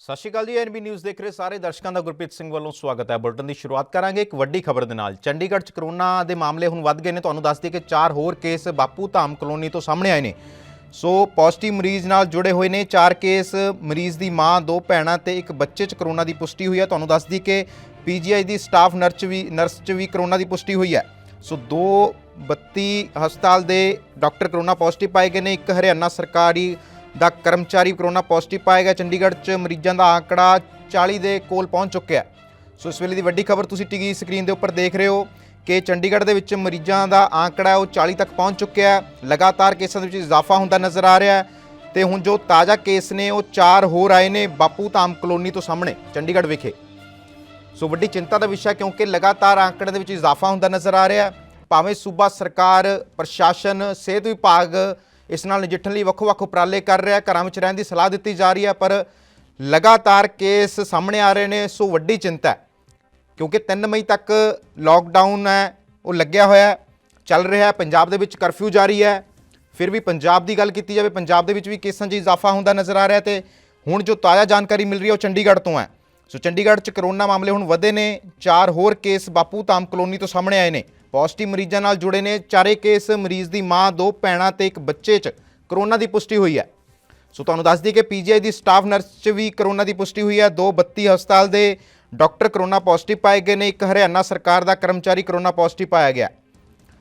ਸਤਿ ਸ਼੍ਰੀ ਅਕਾਲ ਜੀ। ਐਨਬੀ ਨਿਊਜ਼ ਦੇਖ ਰਹੇ ਸਾਰੇ ਦਰਸ਼ਕਾਂ ਦਾ ਗੁਰਪ੍ਰੀਤ ਸਿੰਘ ਵੱਲੋਂ ਸਵਾਗਤ ਹੈ। ਬੁਲਟਨ ਦੀ ਸ਼ੁਰੂਆਤ ਕਰਾਂਗੇ ਇੱਕ ਵੱਡੀ ਖਬਰ ਦੇ ਨਾਲ। ਚੰਡੀਗੜ੍ਹ 'ਚ ਕਰੋਨਾ ਦੇ ਮਾਮਲੇ ਹੁਣ ਵੱਧ ਗਏ ਨੇ। ਤੁਹਾਨੂੰ ਦੱਸ ਦਈਏ ਕਿ 4 ਹੋਰ ਕੇਸ ਬਾਪੂ ਧਾਮ ਕਲੋਨੀ ਤੋਂ ਸਾਹਮਣੇ ਆਏ ਨੇ। ਸੋ ਪੋਜ਼ਿਟਿਵ ਮਰੀਜ਼ ਨਾਲ ਜੁੜੇ ਹੋਏ ਨੇ 4 ਕੇਸ। ਮਰੀਜ਼ ਦੀ ਮਾਂ, 2 ਭੈਣਾਂ ਤੇ ਇੱਕ ਬੱਚੇ 'ਚ ਕਰੋਨਾ ਦੀ ਪੁਸ਼ਟੀ ਹੋਈ ਹੈ। ਤੁਹਾਨੂੰ ਦੱਸ ਦਈਏ ਕਿ ਪੀਜੀਆਈ ਦੀ ਸਟਾਫ ਨਰਸ 'ਚ ਵੀ ਕਰੋਨਾ ਦੀ ਪੁਸ਼ਟੀ ਹੋਈ ਹੈ। ਸੋ 32 ਹਸਪਤਾਲ ਦੇ ਡਾਕਟਰ ਕਰੋਨਾ ਪੋਜ਼ਿਟਿਵ ਪਾਏ ਗਏ ਨੇ। ਇੱਕ ਹਰਿਆਣਾ ਸਰਕਾਰੀ ਦਾ ਕਰਮਚਾਰੀ ਕਰੋਨਾ ਪੋਜ਼ਿਟਿਵ ਪਾਇਆ ਗਿਆ। ਚੰਡੀਗੜ੍ਹ 'ਚ ਮਰੀਜ਼ਾਂ ਦਾ ਆંકੜਾ 40 ਦੇ ਕੋਲ ਪਹੁੰਚ ਚੁੱਕਿਆ। ਸੋ ਇਸ ਵੇਲੇ ਦੀ ਵੱਡੀ ਖਬਰ ਤੁਸੀਂ ਟੀਵੀ ਸਕਰੀਨ ਦੇ ਉੱਪਰ ਦੇਖ ਰਹੇ ਹੋ ਕਿ ਚੰਡੀਗੜ੍ਹ ਦੇ ਵਿੱਚ ਮਰੀਜ਼ਾਂ ਦਾ ਆંકੜਾ ਉਹ 40 ਤੱਕ ਪਹੁੰਚ ਚੁੱਕਿਆ ਹੈ। ਲਗਾਤਾਰ ਕੇਸਾਂ ਦੇ ਵਿੱਚ ਇਜ਼ਾਫਾ ਹੁੰਦਾ ਨਜ਼ਰ ਆ ਰਿਹਾ ਹੈ ਤੇ ਹੁਣ ਜੋ ਤਾਜ਼ਾ ਕੇਸ ਨੇ ਉਹ 4 ਹੋਰ ਆਏ ਨੇ ਬਾਪੂ ਧਾਮ ਕਲੋਨੀ ਤੋਂ ਸਾਹਮਣੇ ਚੰਡੀਗੜ੍ਹ ਵਿਖੇ। ਸੋ ਵੱਡੀ ਚਿੰਤਾ ਦਾ ਵਿਸ਼ਾ ਕਿਉਂਕਿ ਲਗਾਤਾਰ ਆંકੜੇ ਦੇ ਵਿੱਚ ਇਜ਼ਾਫਾ ਹੁੰਦਾ ਨਜ਼ਰ ਆ ਰਿਹਾ ਹੈ। ਭਾਵੇਂ ਸੂਬਾ ਸਰਕਾਰ, ਪ੍ਰਸ਼ਾਸਨ, ਸਿਹਤ ਵਿਭਾਗ ਇਸ ਨਾਲ ਨਜਿੱਠਣ ਲਈ ਵੱਖ-ਵੱਖ ਉਪਰਾਲੇ ਕਰ ਰਿਹਾ, ਘਰਾਂ ਵਿੱਚ ਰਹਿਣ ਦੀ ਸਲਾਹ ਦਿੱਤੀ ਜਾ ਰਹੀ ਹੈ, ਪਰ ਲਗਾਤਾਰ ਕੇਸ ਸਾਹਮਣੇ ਆ ਰਹੇ ਨੇ। ਸੋ ਵੱਡੀ ਚਿੰਤਾ ਹੈ ਕਿਉਂਕਿ 3 ਮਈ ਤੱਕ ਲੋਕਡਾਊਨ ਹੈ ਉਹ ਲੱਗਿਆ ਹੋਇਆ ਚੱਲ ਰਿਹਾ। ਪੰਜਾਬ ਦੇ ਵਿੱਚ ਕਰਫਿਊ ਜਾਰੀ ਹੈ। ਫਿਰ ਵੀ ਪੰਜਾਬ ਦੀ ਗੱਲ ਕੀਤੀ ਜਾਵੇ, ਪੰਜਾਬ ਦੇ ਵਿੱਚ ਵੀ ਕੇਸਾਂ 'ਚ ਇਜ਼ਾਫਾ ਹੁੰਦਾ ਨਜ਼ਰ ਆ ਰਿਹਾ ਤੇ ਹੁਣ ਜੋ ਤਾਜ਼ਾ ਜਾਣਕਾਰੀ ਮਿਲ ਰਹੀ ਹੈ ਉਹ ਚੰਡੀਗੜ੍ਹ ਤੋਂ ਹੈ। ਸੋ ਚੰਡੀਗੜ੍ਹ 'ਚ ਕਰੋਨਾ ਮਾਮਲੇ ਹੁਣ ਵਧੇ ਨੇ। 4 ਹੋਰ ਕੇਸ ਬਾਪੂ ਧਾਮ ਕਲੋਨੀ ਤੋਂ ਸਾਹਮਣੇ ਆਏ ਨੇ। ਪੋਜ਼ਿਟਿਵ ਮਰੀਜ਼ਾਂ ਨਾਲ ਜੁੜੇ ਨੇ 4 ਕੇਸ। ਮਰੀਜ਼ ਦੀ ਮਾਂ, 2 ਭੈਣਾਂ ਤੇ ਇੱਕ ਬੱਚੇ 'ਚ ਕਰੋਨਾ ਦੀ ਪੁਸ਼ਟੀ ਹੋਈ ਹੈ। ਸੋ ਤੁਹਾਨੂੰ ਦੱਸ ਦਈਏ ਕਿ ਪੀਜੀਆਈ ਦੀ ਸਟਾਫ ਨਰਸ 'ਚ ਵੀ ਕਰੋਨਾ ਦੀ ਪੁਸ਼ਟੀ ਹੋਈ ਹੈ। 32 ਹਸਪਤਾਲ ਦੇ ਡਾਕਟਰ ਕਰੋਨਾ ਪੋਜ਼ਿਟਿਵ ਪਾਏ ਗਏ ਨੇ। ਇੱਕ ਹਰਿਆਣਾ ਸਰਕਾਰ ਦਾ ਕਰਮਚਾਰੀ ਕਰੋਨਾ ਪੋਜ਼ਿਟਿਵ ਪਾਇਆ ਗਿਆ।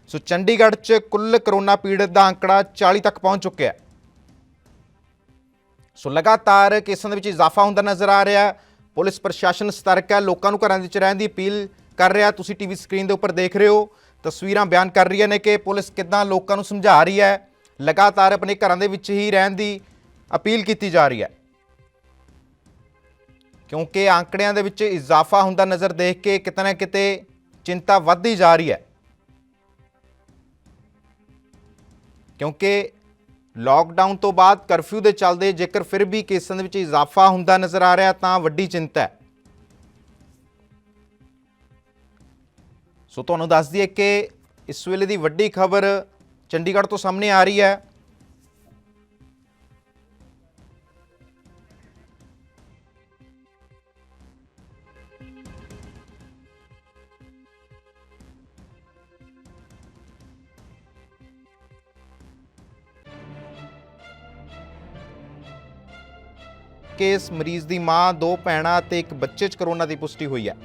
ਸੋ ਚੰਡੀਗੜ੍ਹ 'ਚ ਕੁੱਲ ਕਰੋਨਾ ਪੀੜਤ ਦਾ ਆંકੜਾ 40 ਤੱਕ ਪਹੁੰਚ ਚੁੱਕਿਆ। ਸੋ ਲਗਾਤਾਰ ਕੇਸਾਂ ਦੇ ਵਿੱਚ ਇਜ਼ਾਫਾ ਹੁੰਦਾ ਨਜ਼ਰ ਆ ਰਿਹਾ। ਪੁਲਿਸ ਪ੍ਰਸ਼ਾਸਨ ਸਤਰਕ ਹੈ, ਲੋਕਾਂ ਨੂੰ ਘਰਾਂ ਵਿੱਚ ਰਹਿਣ ਦੀ ਅਪੀਲ ਕਰ ਰਿਹਾ। ਤੁਸੀਂ ਟੀਵੀ ਸਕਰੀਨ ਦੇ ਉੱਪਰ ਦੇਖ ਰਹੇ ਹੋ, ਤਸਵੀਰਾਂ ਬਿਆਨ ਕਰ ਰਹੀਆਂ ਨੇ ਕਿ ਪੁਲਿਸ ਕਿੱਦਾਂ ਲੋਕਾਂ ਨੂੰ ਸਮਝਾ ਰਹੀ ਹੈ। ਲਗਾਤਾਰ ਆਪਣੇ ਘਰਾਂ ਦੇ ਵਿੱਚ ਹੀ ਰਹਿਣ ਦੀ ਅਪੀਲ ਕੀਤੀ ਜਾ ਰਹੀ ਹੈ ਕਿਉਂਕਿ ਆંકੜਿਆਂ ਦੇ ਵਿੱਚ ਇਜ਼ਾਫਾ ਹੁੰਦਾ ਨਜ਼ਰ ਦੇਖ ਕੇ ਕਿਤੇ ਨਾ ਕਿਤੇ ਚਿੰਤਾ ਵੱਧਦੀ ਜਾ ਰਹੀ ਹੈ। ਕਿਉਂਕਿ ਲੋਕਡਾਊਨ ਤੋਂ ਬਾਅਦ ਕਰਫਿਊ ਦੇ ਚੱਲਦੇ ਜੇਕਰ ਫਿਰ ਵੀ ਕੇਸਾਂ ਦੇ ਵਿੱਚ ਇਜ਼ਾਫਾ ਹੁੰਦਾ ਨਜ਼ਰ ਆ ਰਿਹਾ ਤਾਂ ਵੱਡੀ ਚਿੰਤਾ ਹੈ। ਸੋ ਤੁਹਾਨੂੰ ਦੱਸ ਦਈਏ ਕਿ ਇਸ ਵੇਲੇ ਦੀ ਵੱਡੀ ਖਬਰ ਚੰਡੀਗੜ੍ਹ ਤੋਂ ਸਾਹਮਣੇ ਆ ਰਹੀ ਹੈ। ਕੇਸ ਮਰੀਜ਼ ਦੀ ਮਾਂ, 2 ਭੈਣਾਂ ਤੇ ਇੱਕ ਬੱਚੇ 'ਚ ਕਰੋਨਾ ਦੀ ਪੁਸ਼ਟੀ ਹੋਈ ਹੈ।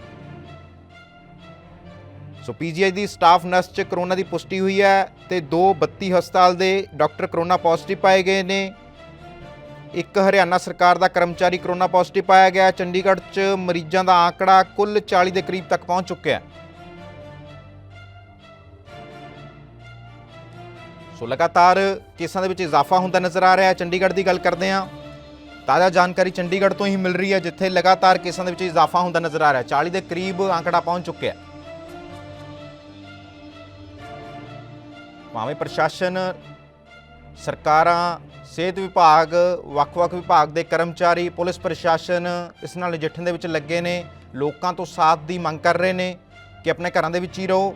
ਸੋ ਪੀਜੀਆਈ ਦੀ ਸਟਾਫ ਨਰਸ 'ਚ ਕਰੋਨਾ ਦੀ ਪੁਸ਼ਟੀ ਹੋਈ ਹੈ ਤੇ 32 ਹਸਪਤਾਲ ਦੇ ਡਾਕਟਰ ਕਰੋਨਾ ਪੋਜ਼ਿਟਿਵ ਪਾਏ ਗਏ ਨੇ। ਇੱਕ ਹਰਿਆਣਾ ਸਰਕਾਰ ਦਾ ਕਰਮਚਾਰੀ ਕਰੋਨਾ ਪੋਜ਼ਿਟਿਵ ਪਾਇਆ ਗਿਆ। ਚੰਡੀਗੜ੍ਹ 'ਚ ਮਰੀਜ਼ਾਂ ਦਾ ਆંકੜਾ ਕੁੱਲ 40 ਦੇ ਕਰੀਬ ਤੱਕ ਪਹੁੰਚ ਚੁੱਕਿਆ। ਸੋ ਲਗਾਤਾਰ ਕੇਸਾਂ ਦੇ ਵਿੱਚ ਇਜ਼ਾਫਾ ਹੁੰਦਾ ਨਜ਼ਰ ਆ ਰਿਹਾ। ਚੰਡੀਗੜ੍ਹ ਦੀ ਗੱਲ ਕਰਦੇ ਹਾਂ, ਤਾਜ਼ਾ ਜਾਣਕਾਰੀ ਚੰਡੀਗੜ੍ਹ ਤੋਂ ਹੀ ਮਿਲ ਰਹੀ ਹੈ ਜਿੱਥੇ ਲਗਾਤਾਰ ਕੇਸਾਂ ਦੇ ਵਿੱਚ ਇਜ਼ਾਫਾ ਹੁੰਦਾ ਨਜ਼ਰ ਆ ਰਿਹਾ। 40 ਦੇ ਕਰੀਬ ਆંકੜਾ ਪਹੁੰਚ ਚੁੱਕਿਆ। ਭਾਵੇਂ ਪ੍ਰਸ਼ਾਸਨ, ਸਰਕਾਰਾਂ, ਸਿਹਤ ਵਿਭਾਗ, ਵੱਖ-ਵੱਖ ਵਿਭਾਗ ਦੇ ਕਰਮਚਾਰੀ, ਪੁਲਿਸ ਪ੍ਰਸ਼ਾਸਨ ਇਸ ਨਾਲ ਨਜਿੱਠਣ ਦੇ ਵਿੱਚ ਲੱਗੇ ਨੇ। ਲੋਕਾਂ ਤੋਂ ਸਾਥ ਦੀ ਮੰਗ ਕਰ ਰਹੇ ਨੇ ਕਿ ਆਪਣੇ ਘਰਾਂ ਦੇ ਵਿੱਚ ਹੀ ਰਹੋ,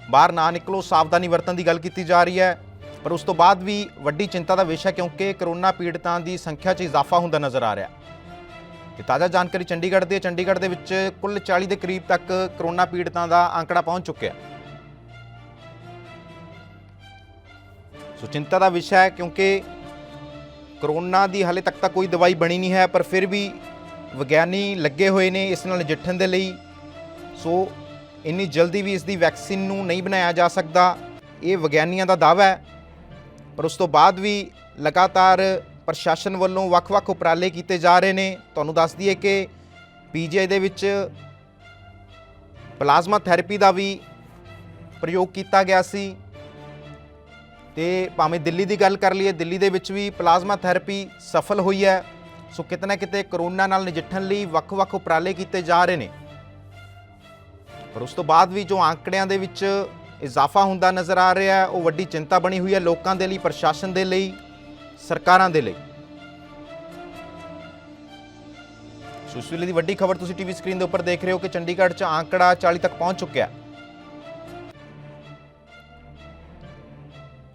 ਬਾਹਰ ਨਾ ਨਿਕਲੋ, ਸਾਵਧਾਨੀ ਵਰਤਣ ਦੀ ਗੱਲ ਕੀਤੀ ਜਾ ਰਹੀ ਹੈ। ਪਰ ਉਸ ਤੋਂ ਬਾਅਦ ਵੀ ਵੱਡੀ ਚਿੰਤਾ ਦਾ ਵਿਸ਼ਾ ਕਿਉਂਕਿ ਕਰੋਨਾ ਪੀੜਤਾਂ ਦੀ ਸੰਖਿਆ 'ਚ ਇਜ਼ਾਫਾ ਹੁੰਦਾ ਨਜ਼ਰ ਆ ਰਿਹਾ। ਤੇ ਤਾਜ਼ਾ ਜਾਣਕਾਰੀ ਚੰਡੀਗੜ੍ਹ ਦੇ ਵਿੱਚ ਕੁੱਲ 40 ਦੇ ਕਰੀਬ ਤੱਕ ਕਰੋਨਾ ਪੀੜਤਾਂ ਦਾ ਆંકੜਾ ਪਹੁੰਚ ਚੁੱਕਿਆ। ਸੋ ਚਿੰਤਾ ਦਾ ਵਿਸ਼ਾ ਹੈ ਕਿਉਂਕਿ ਕਰੋਨਾ ਦੀ ਹਾਲੇ ਤੱਕ ਤਾਂ ਕੋਈ ਦਵਾਈ ਬਣੀ ਨਹੀਂ ਹੈ, ਪਰ ਫਿਰ ਵੀ ਵਿਗਿਆਨੀ ਲੱਗੇ ਹੋਏ ਨੇ ਇਸ ਨਾਲ ਨਜਿੱਠਣ ਦੇ ਲਈ। ਸੋ ਇੰਨੀ ਜਲਦੀ ਵੀ ਇਸ ਦੀ ਵੈਕਸੀਨ ਨੂੰ ਨਹੀਂ ਬਣਾਇਆ ਜਾ ਸਕਦਾ, ਇਹ ਵਿਗਿਆਨੀਆਂ ਦਾ ਦਾਅਵਾ ਹੈ। ਪਰ ਉਸ ਤੋਂ ਬਾਅਦ ਵੀ ਲਗਾਤਾਰ ਪ੍ਰਸ਼ਾਸਨ ਵੱਲੋਂ ਵੱਖ-ਵੱਖ ਉਪਰਾਲੇ ਕੀਤੇ ਜਾ ਰਹੇ ਨੇ। ਤੁਹਾਨੂੰ ਦੱਸ ਦਈਏ ਕਿ ਪੀਜੀਆਈ ਦੇ ਵਿੱਚ ਪਲਾਜ਼ਮਾ ਥੈਰੇਪੀ ਦਾ ਵੀ ਪ੍ਰਯੋਗ ਕੀਤਾ ਗਿਆ ਸੀ ਤੇ ਭਾਵੇਂ ਦਿੱਲੀ ਦੀ ਗੱਲ ਕਰ ਲਈਏ, ਦਿੱਲੀ ਦੇ ਵਿੱਚ ਵੀ ਪਲਾਜ਼ਮਾ ਥੈਰੇਪੀ ਸਫਲ ਹੋਈ ਹੈ। ਸੋ ਕਿਤੇ ਨਾ ਕਿਤੇ ਕਰੋਨਾ ਨਾਲ ਨਜਿੱਠਣ ਲਈ ਵੱਖ-ਵੱਖ ਉਪਰਾਲੇ ਕੀਤੇ ਜਾ ਰਹੇ ਨੇ। ਪਰ ਉਸ ਤੋਂ ਬਾਅਦ ਵੀ ਜੋ ਆંકੜਿਆਂ ਦੇ ਵਿੱਚ ਇਜ਼ਾਫਾ ਹੁੰਦਾ ਨਜ਼ਰ ਆ ਰਿਹਾ ਉਹ ਵੱਡੀ ਚਿੰਤਾ ਬਣੀ ਹੋਈ ਹੈ ਲੋਕਾਂ ਦੇ ਲਈ, ਪ੍ਰਸ਼ਾਸਨ ਦੇ ਲਈ, ਸਰਕਾਰਾਂ ਦੇ ਲਈ। ਸੋ ਇਸ ਵੇਲੇ ਦੀ ਵੱਡੀ ਖਬਰ ਤੁਸੀਂ ਟੀਵੀ ਸਕਰੀਨ ਦੇ ਉੱਪਰ ਦੇਖ ਰਹੇ ਹੋ ਕਿ ਚੰਡੀਗੜ੍ਹ 'ਚ ਆંકੜਾ 40 ਤੱਕ ਪਹੁੰਚ ਚੁੱਕਿਆ।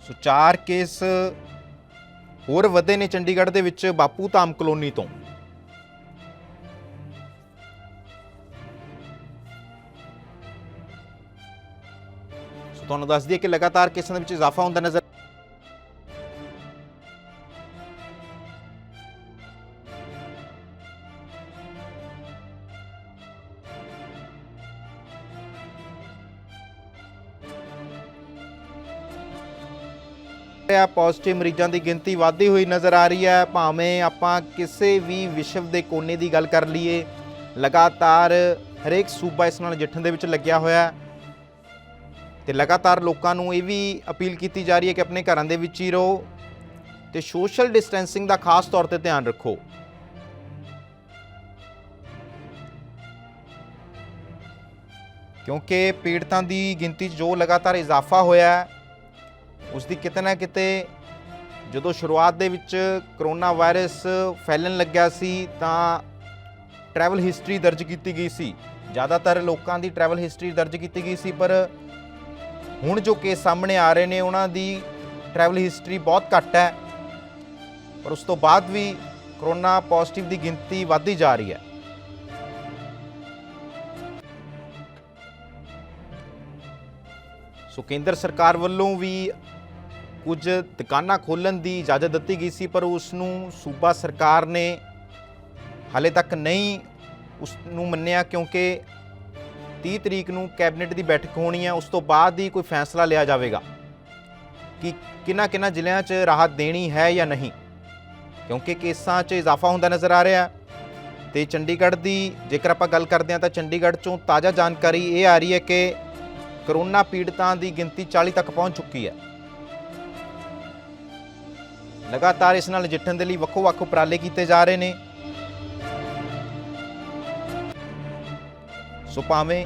ਸੋ 4 ਕੇਸ ਹੋਰ ਵਧੇ ਨੇ ਚੰਡੀਗੜ੍ਹ ਦੇ ਵਿੱਚ ਬਾਪੂ ਧਾਮ ਕਲੋਨੀ ਤੋਂ। ਸੋ ਤੁਹਾਨੂੰ ਦੱਸ ਦਈਏ ਕਿ ਲਗਾਤਾਰ ਕੇਸਾਂ ਦੇ ਵਿੱਚ ਇਜ਼ਾਫਾ ਹੁੰਦਾ ਨਜ਼ਰ ਪੋਜ਼ਿਟਿਵ ਮਰੀਜ਼ਾਂ ਦੀ ਗਿਣਤੀ ਵਧਦੀ ਹੋਈ ਨਜ਼ਰ ਆ ਰਹੀ ਹੈ। ਭਾਵੇਂ ਆਪਾਂ ਕਿਸੇ ਵੀ ਵਿਸ਼ਵ ਦੇ ਕੋਨੇ ਦੀ ਗੱਲ ਕਰ ਲਈਏ, ਲਗਾਤਾਰ ਹਰੇਕ ਸੂਬਾ ਇਸ ਨਾਲ ਨਜਿੱਠਣ ਦੇ ਵਿੱਚ ਲੱਗਿਆ ਹੋਇਆ ਹੈ ਤੇ ਲਗਾਤਾਰ ਲੋਕਾਂ ਨੂੰ ਇਹ ਵੀ ਅਪੀਲ ਕੀਤੀ ਜਾ ਰਹੀ ਹੈ ਕਿ ਆਪਣੇ ਘਰਾਂ ਦੇ ਵਿੱਚ ਹੀ ਰਹੋ ਤੇ ਸੋਸ਼ਲ ਡਿਸਟੈਂਸਿੰਗ ਦਾ ਖਾਸ ਤੌਰ ਤੇ ਧਿਆਨ ਰੱਖੋ। ਕਿਉਂਕਿ ਪੀੜਤਾਂ ਦੀ ਗਿਣਤੀ 'ਚ ਜੋ ਲਗਾਤਾਰ ਇਜ਼ਾਫਾ ਹੋਇਆ ਹੈ, ਉਸ ਦੀ ਕਿਤੇ ਨਾ ਕਿਤੇ ਜਦੋਂ ਸ਼ੁਰੂਆਤ ਦੇ ਵਿੱਚ ਕਰੋਨਾ ਵਾਇਰਸ ਫੈਲਣ ਲੱਗਿਆ ਸੀ ਤਾਂ ਟਰੈਵਲ ਹਿਸਟਰੀ ਦਰਜ ਕੀਤੀ ਗਈ ਸੀ। ਜ਼ਿਆਦਾਤਰ ਲੋਕਾਂ ਦੀ ਟਰੈਵਲ ਹਿਸਟਰੀ ਦਰਜ ਕੀਤੀ ਗਈ ਸੀ, ਪਰ ਹੁਣ ਜੋ ਕੇਸ ਸਾਹਮਣੇ ਆ ਰਹੇ ਨੇ ਉਹਨਾਂ ਦੀ ਟਰੈਵਲ ਹਿਸਟਰੀ ਬਹੁਤ ਘੱਟ ਹੈ, ਪਰ ਉਸ ਤੋਂ ਬਾਅਦ ਵੀ ਕਰੋਨਾ ਪੋਜ਼ਿਟਿਵ ਦੀ ਗਿਣਤੀ ਵੱਧਦੀ ਜਾ ਰਹੀ ਹੈ। ਸੋ ਕੇਂਦਰ ਸਰਕਾਰ ਵੱਲੋਂ ਵੀ ਕੁਝ ਦੁਕਾਨਾਂ ਖੋਲ੍ਹਣ ਦੀ ਇਜਾਜ਼ਤ ਦਿੱਤੀ ਗਈ ਸੀ, ਪਰ ਉਸ ਨੂੰ ਸੂਬਾ ਸਰਕਾਰ ਨੇ ਹਾਲੇ ਤੱਕ ਨਹੀਂ ਉਸ ਨੂੰ ਮੰਨਿਆ, ਕਿਉਂਕਿ 30 ਤਰੀਕ ਨੂੰ ਕੈਬਨਿਟ ਦੀ ਬੈਠਕ ਹੋਣੀ ਹੈ। ਉਸ ਤੋਂ ਬਾਅਦ ਹੀ ਕੋਈ ਫੈਸਲਾ ਲਿਆ ਜਾਵੇਗਾ ਕਿ ਕਿਹਨਾਂ ਜ਼ਿਲ੍ਹਿਆਂ 'ਚ ਰਾਹਤ ਦੇਣੀ ਹੈ ਜਾਂ ਨਹੀਂ, ਕਿਉਂਕਿ ਕੇਸਾਂ 'ਚ ਇਜ਼ਾਫਾ ਹੁੰਦਾ ਨਜ਼ਰ ਆ ਰਿਹਾ। ਤੇ ਚੰਡੀਗੜ੍ਹ ਦੀ ਜੇਕਰ ਆਪਾਂ ਗੱਲ ਕਰਦੇ ਹਾਂ ਤਾਂ ਚੰਡੀਗੜ੍ਹ 'ਚੋਂ ਤਾਜ਼ਾ ਜਾਣਕਾਰੀ ਇਹ ਆ ਰਹੀ ਹੈ ਕਿ ਕਰੋਨਾ ਪੀੜਤਾਂ ਦੀ ਗਿਣਤੀ 40 ਤੱਕ ਪਹੁੰਚ ਚੁੱਕੀ ਹੈ। ਲਗਾਤਾਰ ਇਸ ਨਾਲ ਨਜਿੱਠਣ ਦੇ ਲਈ ਵੱਖੋ-ਵੱਖ ਉਪਰਾਲੇ ਕੀਤੇ ਜਾ ਰਹੇ ਨੇ। ਸੋ ਭਾਵੇਂ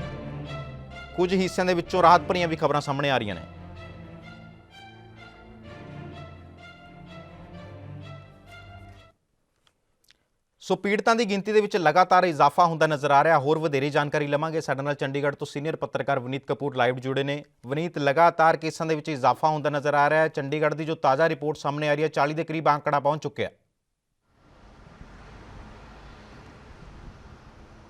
ਕੁਝ ਹਿੱਸਿਆਂ ਦੇ ਵਿੱਚੋਂ ਰਾਹਤ ਭਰੀਆਂ ਵੀ ਖਬਰਾਂ ਸਾਹਮਣੇ ਆ ਰਹੀਆਂ ਨੇ। ਸੋ ਪੀੜਤਾਂ ਦੀ ਗਿਣਤੀ ਦੇ ਵਿੱਚ ਲਗਾਤਾਰ ਇਜ਼ਾਫਾ ਹੁੰਦਾ ਨਜ਼ਰ ਆ ਰਿਹਾ। ਹੋਰ ਵਧੇਰੇ ਜਾਣਕਾਰੀ ਲਵਾਂਗੇ। ਸਾਡੇ ਨਾਲ ਚੰਡੀਗੜ੍ਹ ਤੋਂ ਸੀਨੀਅਰ ਪੱਤਰਕਾਰ ਵਨੀਤ ਕਪੂਰ ਲਾਈਵ ਜੁੜੇ ਨੇ। ਵਨੀਤ, ਲਗਾਤਾਰ ਕੇਸਾਂ ਦੇ ਵਿੱਚ ਇਜ਼ਾਫਾ ਹੁੰਦਾ ਨਜ਼ਰ ਆ ਰਿਹਾ ਹੈ। ਚੰਡੀਗੜ੍ਹ ਦੀ ਜੋ ਤਾਜ਼ਾ ਰਿਪੋਰਟ ਸਾਹਮਣੇ ਆ ਰਹੀ ਹੈ, 40 ਦੇ ਕਰੀਬ ਆંકੜਾ ਪਹੁੰਚ ਚੁੱਕਿਆ।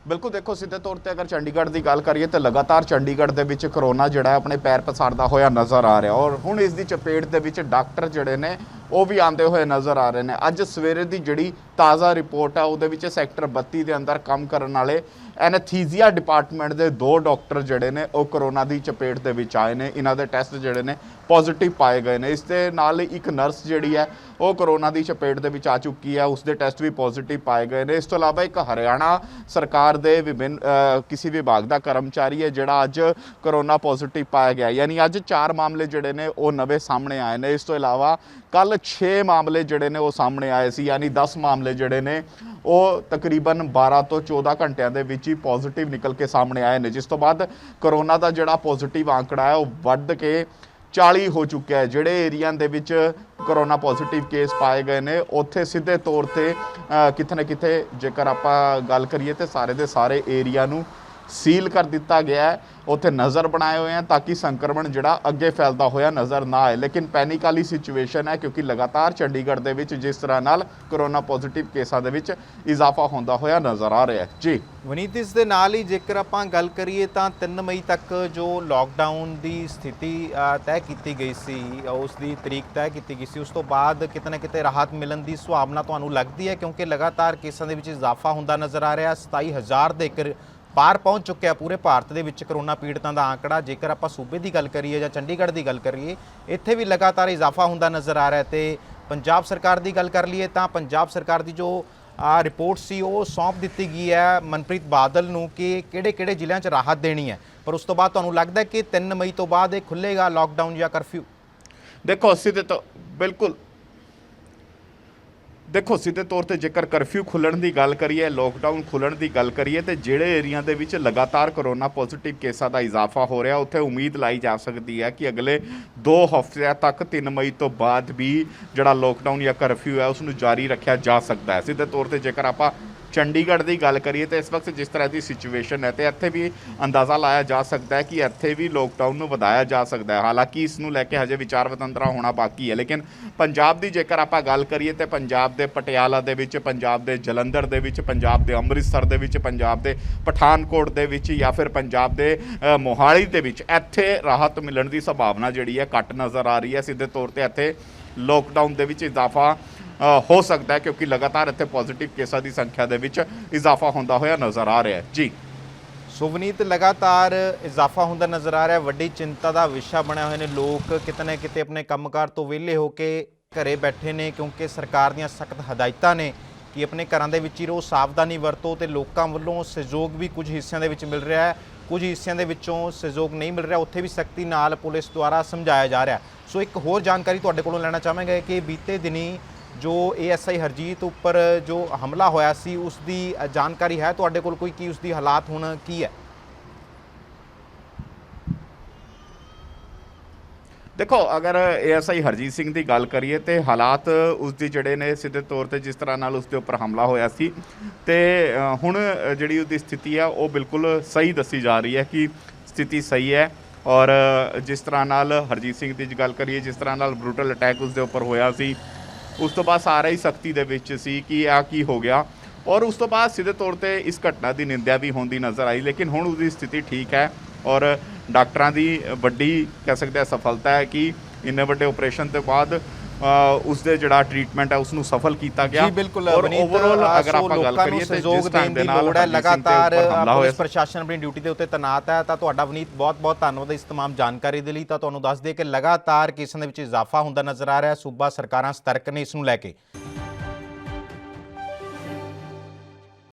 ਬਿਲਕੁਲ, ਦੇਖੋ ਸਿੱਧੇ ਤੌਰ ਤੇ ਅਗਰ ਚੰਡੀਗੜ੍ਹ ਦੀ ਗੱਲ ਕਰੀਏ ਤਾਂ ਲਗਾਤਾਰ ਚੰਡੀਗੜ੍ਹ ਦੇ ਵਿੱਚ ਕਰੋਨਾ ਜਿਹੜਾ ਆਪਣੇ ਪੈਰ ਪਸਾਰਦਾ ਹੋਇਆ ਨਜ਼ਰ ਆ ਰਿਹਾ, ਔਰ ਹੁਣ ਇਸ ਦੀ ਚਪੇਟ ਦੇ ਵਿੱਚ ਡਾਕਟਰ ਜਿਹੜੇ ਨੇ ਉਹ ਵੀ ਆਉਂਦੇ ਹੋਏ ਨਜ਼ਰ ਆ ਰਹੇ ਨੇ। ਅੱਜ ਸਵੇਰੇ ਦੀ ਜਿਹੜੀ ਤਾਜ਼ਾ ਰਿਪੋਰਟ ਆ ਉਹਦੇ ਵਿੱਚ ਸੈਕਟਰ 32 ਦੇ ਅੰਦਰ ਕੰਮ ਕਰਨ ਵਾਲੇ ਐਨਥੀਜ਼ੀਆ ਡਿਪਾਰਟਮੈਂਟ ਦੇ 2 ਡਾਕਟਰ ਜਿਹੜੇ ਨੇ ਉਹ ਕਰੋਨਾ ਦੀ ਚਪੇਟ ਦੇ ਵਿੱਚ ਆਏ ਨੇ। ਇਹਨਾਂ ਦੇ ਟੈਸਟ ਜਿਹੜੇ ਨੇ ਪੋਜ਼ਿਟਿਵ ਪਾਏ ਗਏ ਨੇ। ਇਸ ਦੇ ਨਾਲ ਇੱਕ ਨਰਸ ਜਿਹੜੀ ਹੈ ਉਹ ਕਰੋਨਾ ਦੀ ਚਪੇਟ ਦੇ ਵਿੱਚ ਆ ਚੁੱਕੀ ਹੈ, ਉਸਦੇ ਟੈਸਟ ਵੀ ਪੋਜ਼ਿਟਿਵ ਪਾਏ ਗਏ ਨੇ। ਇਸ ਤੋਂ ਇਲਾਵਾ ਇੱਕ ਹਰਿਆਣਾ ਸਰਕਾਰ ਦੇ ਵਿਭਿੰਨ ਕਿਸੇ ਵਿਭਾਗ ਦਾ ਕਰਮਚਾਰੀ ਹੈ ਜਿਹੜਾ ਅੱਜ ਕਰੋਨਾ ਪੋਜ਼ਿਟਿਵ ਪਾਇਆ ਗਿਆ, ਯਾਨੀ ਅੱਜ 4 ਮਾਮਲੇ ਜਿਹੜੇ ਨੇ ਉਹ ਨਵੇਂ ਸਾਹਮਣੇ ਆਏ ਨੇ। ਇਸ ਤੋਂ ਇਲਾਵਾ ਕੱਲ 6 ਮਾਮਲੇ ਜਿਹੜੇ ਨੇ ਉਹ ਸਾਹਮਣੇ ਆਏ ਸੀ, ਯਾਨੀ 10 ਮਾਮਲੇ ਜਿਹੜੇ ਨੇ ਉਹ ਤਕਰੀਬਨ 12 ਤੋਂ 14 ਘੰਟਿਆਂ ਦੇ ਵਿੱਚ ਹੀ ਪੋਜ਼ਿਟਿਵ ਨਿਕਲ ਕੇ ਸਾਹਮਣੇ ਆਏ ਨੇ, ਜਿਸ ਤੋਂ ਬਾਅਦ ਕਰੋਨਾ ਦਾ ਜਿਹੜਾ ਪੋਜ਼ਿਟਿਵ ਆંકੜਾ ਹੈ ਉਹ ਵੱਧ ਕੇ 40 ਹੋ ਚੁੱਕਿਆ ਹੈ। ਜਿਹੜੇ ਏਰੀਆ ਦੇ ਵਿੱਚ ਕਰੋਨਾ ਪੋਜ਼ਿਟਿਵ ਕੇਸ ਪਾਏ ਗਏ ਨੇ ਉੱਥੇ ਸਿੱਧੇ ਤੌਰ ਤੇ ਕਿਤੇ ਨਾ ਕਿਤੇ ਜੇਕਰ ਆਪਾਂ ਗੱਲ ਕਰੀਏ ਤਾਂ ਸਾਰੇ ਦੇ ਸਾਰੇ ਏਰੀਆ ਨੂੰ ਸੀਲ ਕਰ ਦਿੱਤਾ ਗਿਆ ਹੈ। ਉੱਥੇ ਨਜ਼ਰ ਬਣਾਏ ਹੋਏ ਹਨ ਤਾਂ ਕਿ ਸੰਕਰਮਣ ਜਿਹੜਾ ਅੱਗੇ ਫੈਲਦਾ ਹੋਇਆ ਨਜ਼ਰ ਨਾ ਆਏ। ਲੇਕਿਨ ਪੈਨਿਕ ਵਾਲੀ ਸਿਚੁਏਸ਼ਨ ਹੈ, ਕਿਉਂਕਿ ਲਗਾਤਾਰ ਚੰਡੀਗੜ੍ਹ ਦੇ ਵਿੱਚ ਜਿਸ ਤਰ੍ਹਾਂ ਨਾਲ ਕਰੋਨਾ ਪੋਜ਼ਿਟਿਵ ਕੇਸਾਂ ਦੇ ਵਿੱਚ ਇਜ਼ਾਫਾ ਹੁੰਦਾ ਹੋਇਆ ਨਜ਼ਰ ਆ ਰਿਹਾ ਹੈ। ਜੀ ਵਨੀਤ, ਇਸ ਦੇ ਨਾਲ ਹੀ ਜੇਕਰ ਆਪਾਂ ਗੱਲ ਕਰੀਏ ਤਾਂ 3 ਮਈ ਤੱਕ ਜੋ ਲਾਕਡਾਊਨ ਦੀ ਸਥਿਤੀ ਤੈਅ ਕੀਤੀ ਗਈ ਸੀ, ਉਸ ਦੀ ਤਰੀਕ ਤੈਅ ਕੀਤੀ ਗਈ ਸੀ, ਉਸ ਤੋਂ ਬਾਅਦ ਕਿਤੇ ਨਾ ਕਿਤੇ ਰਾਹਤ ਮਿਲਣ ਦੀ ਸੰਭਾਵਨਾ ਤੁਹਾਨੂੰ ਲੱਗਦੀ ਹੈ? ਕਿਉਂਕਿ ਲਗਾਤਾਰ ਕੇਸਾਂ ਦੇ ਵਿੱਚ ਇਜ਼ਾਫਾ ਹੁੰਦਾ ਨਜ਼ਰ ਆ ਰਿਹਾ। 27,000 ਦੇ ਪਾਰ ਪਹੁੰਚ ਚੁੱਕਿਆ ਪੂਰੇ ਭਾਰਤ ਦੇ ਵਿੱਚ ਕਰੋਨਾ ਪੀੜਤਾਂ ਦਾ ਆંકੜਾ। ਜੇਕਰ ਆਪਾਂ ਸੂਬੇ ਦੀ ਗੱਲ ਕਰੀਏ ਜਾਂ ਚੰਡੀਗੜ੍ਹ ਦੀ ਗੱਲ ਕਰੀਏ, ਇੱਥੇ ਵੀ ਲਗਾਤਾਰ ਇਜ਼ਾਫਾ ਹੁੰਦਾ ਨਜ਼ਰ ਆ ਰਿਹਾ। ਤੇ ਪੰਜਾਬ ਸਰਕਾਰ ਦੀ ਗੱਲ ਕਰ ਲਈਏ ਤਾਂ ਪੰਜਾਬ ਸਰਕਾਰ ਦੀ ਜੋ ਰਿਪੋਰਟ ਸੀ ਉਹ ਸੌਂਪ ਦਿੱਤੀ ਗਈ ਹੈ ਮਨਪ੍ਰੀਤ ਬਾਦਲ ਨੂੰ ਕਿ ਕਿਹੜੇ ਜ਼ਿਲ੍ਹਿਆਂ 'ਚ ਰਾਹਤ ਦੇਣੀ ਹੈ, ਪਰ ਉਸ ਤੋਂ ਬਾਅਦ ਤੁਹਾਨੂੰ ਲੱਗਦਾ ਕਿ 3 ਮਈ ਤੋਂ ਬਾਅਦ ਇਹ ਖੁੱਲ੍ਹੇਗਾ ਲਾਕਡਾਊਨ ਜਾਂ ਕਰਫਿਊ? ਦੇਖੋ ਸਿੱਧੇ ਤੌਰ ਤੇ ਜੇਕਰ ਕਰਫਿਊ ਖੁੱਲ੍ਹਣ ਦੀ ਗੱਲ ਕਰੀਏ, ਲੋਕਡਾਊਨ ਖੁੱਲ੍ਹਣ ਦੀ ਗੱਲ ਕਰੀਏ ਤੇ ਜਿਹੜੇ ਏਰੀਆ ਦੇ ਵਿੱਚ ਲਗਾਤਾਰ ਕਰੋਨਾ ਪੋਜ਼ਿਟਿਵ ਕੇਸਾਂ ਦਾ ਇਜ਼ਾਫਾ ਹੋ ਰਿਹਾ ਉੱਥੇ ਉਮੀਦ ਲਾਈ ਜਾ ਸਕਦੀ ਹੈ ਕਿ ਅਗਲੇ 2 ਹਫ਼ਤਿਆਂ ਤੱਕ 3 ਮਈ ਤੋਂ ਬਾਅਦ ਵੀ ਜਿਹੜਾ ਲੋਕਡਾਊਨ ਜਾਂ ਕਰਫਿਊ ਹੈ ਉਸ ਨੂੰ ਜਾਰੀ ਰੱਖਿਆ ਜਾ ਸਕਦਾ ਹੈ। ਸਿੱਧੇ ਤੌਰ ਤੇ ਜੇਕਰ ਆਪਾਂ ਚੰਡੀਗੜ੍ਹ ਦੀ ਗੱਲ ਕਰੀਏ ਤਾਂ ਇਸ ਵਕਤ ਜਿਸ ਤਰ੍ਹਾਂ ਦੀ ਸਿਚੁਏਸ਼ਨ ਹੈ ਤੇ ਇੱਥੇ ਵੀ ਅੰਦਾਜ਼ਾ ਲਾਇਆ ਜਾ ਸਕਦਾ ਹੈ ਕਿ ਇੱਥੇ ਵੀ ਲੋਕਡਾਊਨ ਨੂੰ ਵਧਾਇਆ ਜਾ ਸਕਦਾ ਹੈ। ਹਾਲਾਂਕਿ ਇਸ ਨੂੰ ਲੈ ਕੇ ਹਜੇ ਵਿਚਾਰ ਵਟਾਂਦਰਾ ਹੋਣਾ ਬਾਕੀ ਹੈ, ਲੇਕਿਨ ਪੰਜਾਬ ਦੀ ਜੇਕਰ ਆਪਾਂ ਗੱਲ ਕਰੀਏ ਤਾਂ ਪੰਜਾਬ ਦੇ ਪਟਿਆਲਾ ਦੇ ਵਿੱਚ, ਪੰਜਾਬ ਦੇ ਜਲੰਧਰ ਦੇ ਵਿੱਚ, ਪੰਜਾਬ ਦੇ ਅੰਮ੍ਰਿਤਸਰ ਦੇ ਵਿੱਚ, ਪੰਜਾਬ ਦੇ ਪਠਾਨਕੋਟ ਦੇ ਵਿੱਚ ਜਾਂ ਫਿਰ ਪੰਜਾਬ ਦੇ ਮੋਹਾਲੀ ਦੇ ਵਿੱਚ ਇੱਥੇ ਰਾਹਤ ਮਿਲਣ ਦੀ ਸੰਭਾਵਨਾ ਜਿਹੜੀ ਹੈ ਘੱਟ ਨਜ਼ਰ ਆ ਰਹੀ ਹੈ। ਸਿੱਧੇ ਤੌਰ ਤੇ ਇੱਥੇ ਲੋਕਡਾਊਨ ਦੇ ਵਿੱਚ ਇਜ਼ਾਫਾ ਹੋ ਸਕਦਾ ਹੈ ਕਿਉਂਕਿ ਲਗਾਤਾਰ ਇੱਥੇ ਪੋਜ਼ਿਟਿਵ ਕੇਸਾਂ ਦੀ ਸੰਖਿਆ ਦੇ ਵਿੱਚ ਇਜ਼ਾਫਾ ਹੁੰਦਾ ਹੋਇਆ ਨਜ਼ਰ ਆ ਰਿਹਾ ਹੈ ਜੀ। ਸੁਵਨੀਤ, ਲਗਾਤਾਰ ਇਜ਼ਾਫਾ ਹੁੰਦਾ ਨਜ਼ਰ ਆ ਰਿਹਾ, ਵੱਡੀ ਚਿੰਤਾ ਦਾ ਵਿਸ਼ਾ ਬਣਿਆ ਹੋਏ ਨੇ ਲੋਕ। ਕਿਤੇ ਨਾ ਕਿਤੇ ਆਪਣੇ ਕੰਮਕਾਰ ਤੋਂ ਵਿਹਲੇ ਹੋ ਕੇ ਘਰੇ ਬੈਠੇ ਨੇ ਕਿਉਂਕਿ ਸਰਕਾਰ ਦੀਆਂ ਸਖਤ ਹਦਾਇਤਾਂ ਨੇ ਕਿ ਆਪਣੇ ਘਰਾਂ ਦੇ ਵਿੱਚ ਹੀ ਰਹੋ, ਸਾਵਧਾਨੀ ਵਰਤੋ। ਤੇ ਲੋਕਾਂ ਵੱਲੋਂ ਸਹਿਯੋਗ ਵੀ ਕੁਝ ਹਿੱਸਿਆਂ ਦੇ ਵਿੱਚ ਮਿਲ ਰਿਹਾ ਹੈ, ਕੁਝ ਹਿੱਸਿਆਂ ਦੇ ਵਿੱਚੋਂ ਸਹਿਯੋਗ ਨਹੀਂ ਮਿਲ ਰਿਹਾ, ਉੱਥੇ ਵੀ ਸਖਤੀ ਨਾਲ ਪੁਲਿਸ ਦੁਆਰਾ ਸਮਝਾਇਆ ਜਾ ਰਿਹਾ। ਸੋ ਇੱਕ ਹੋਰ ਜਾਣਕਾਰੀ ਤੁਹਾਡੇ ਕੋਲੋਂ ਲੈਣਾ ਚਾਹਾਂਗੇ ਕਿ ਬੀਤੇ ਦਿਨੀ ਜੋ ASI ਹਰਜੀਤ ਉੱਪਰ ਜੋ ਹਮਲਾ ਹੋਇਆ ਸੀ ਉਸ ਦੀ ਜਾਣਕਾਰੀ ਹੈ ਤੁਹਾਡੇ ਕੋਲ ਕੋਈ, ਕੀ ਉਸ ਦੀ ਹਾਲਾਤ ਹੁਣ ਕੀ ਹੈ? ਦੇਖੋ, ਅਗਰ ASI ਹਰਜੀਤ ਸਿੰਘ ਦੀ ਗੱਲ ਕਰੀਏ ਤੇ ਹਾਲਾਤ ਉਸ ਦੇ ਜਿਹੜੇ ਨੇ ਸਿੱਧੇ ਤੌਰ ਤੇ ਜਿਸ ਤਰ੍ਹਾਂ ਨਾਲ ਉਸ ਦੇ ਉੱਪਰ ਹਮਲਾ ਹੋਇਆ ਸੀ ਤੇ ਹੁਣ ਜਿਹੜੀ ਉਹਦੀ ਸਥਿਤੀ ਹੈ ਉਹ ਬਿਲਕੁਲ ਸਹੀ ਦੱਸੀ ਜਾ ਰਹੀ ਹੈ ਕਿ ਸਥਿਤੀ ਸਹੀ ਹੈ। ਔਰ ਜਿਸ ਤਰ੍ਹਾਂ ਨਾਲ ਹਰਜੀਤ ਸਿੰਘ ਦੀ ਗੱਲ ਕਰੀਏ, ਜਿਸ ਤਰ੍ਹਾਂ ਨਾਲ ਬਰੂਟਲ ਅਟੈਕ ਉਸ ਦੇ ਉੱਪਰ ਹੋਇਆ ਸੀ, ਉਸ ਤੋਂ ਬਾਅਦ ਸਾਰਾ ਹੀ ਸਖਤੀ ਦੇ ਵਿੱਚ ਸੀ ਕਿ ਆ ਕੀ ਹੋ ਗਿਆ। ਔਰ ਉਸ ਤੋਂ ਬਾਅਦ ਸਿੱਧੇ ਤੌਰ ਤੇ ਇਸ ਘਟਨਾ ਦੀ ਨਿੰਦਿਆ ਵੀ ਹੁੰਦੀ ਨਜ਼ਰ ਆਈ, ਲੇਕਿਨ ਹੁਣ ਉਸਦੀ ਸਥਿਤੀ ਠੀਕ ਹੈ ਔਰ ਡਾਕਟਰਾਂ ਦੀ ਵੱਡੀ ਕਹਿ ਸਕਦੇ ਆ ਸਫਲਤਾ ਹੈ ਕਿ ਇੰਨੇ ਵੱਡੇ ਆਪਰੇਸ਼ਨ ਤੋਂ ਬਾਅਦ ਉਸ ਦੇ ਜਿਹੜਾ ਟ੍ਰੀਟਮੈਂਟ ਹੈ ਉਸ ਨੂੰ ਸਫਲ ਕੀਤਾ ਗਿਆ। ਜੀ ਬਿਲਕੁਲ ਔਰ ਵਨੀਤ, ਓਵਰਆਲ ਅਗਰ ਆਪਾਂ ਗੱਲ ਕਰੀਏ ਤੇ ਜਿਸ ਢੰਗ ਦੇ ਨਾਲ ਲਗਾਤਾਰ ਪੁਲਿਸ ਪ੍ਰਸ਼ਾਸਨ ਆਪਣੀ ਡਿਊਟੀ ਦੇ ਉੱਤੇ ਤੈਨਾਤ ਹੈ। ਤਾਂ ਤੁਹਾਡਾ ਵਨੀਤ ਬਹੁਤ-ਬਹੁਤ ਧੰਨਵਾਦ ਇਸ तमाम ਜਾਣਕਾਰੀ ਦੇ ਲਈ। ਤਾਂ ਤੁਹਾਨੂੰ ਦੱਸ ਦਈਏ ਕਿ ਲਗਾਤਾਰ ਕੇਸਾਂ ਦੇ ਵਿੱਚ ਇਜ਼ਾਫਾ ਹੁੰਦਾ ਨਜ਼ਰ ਆ ਰਿਹਾ, ਸੂਬਾ ਸਰਕਾਰਾਂ ਸਤਰਕ ਨੇ ਇਸ ਨੂੰ ਲੈ ਕੇ।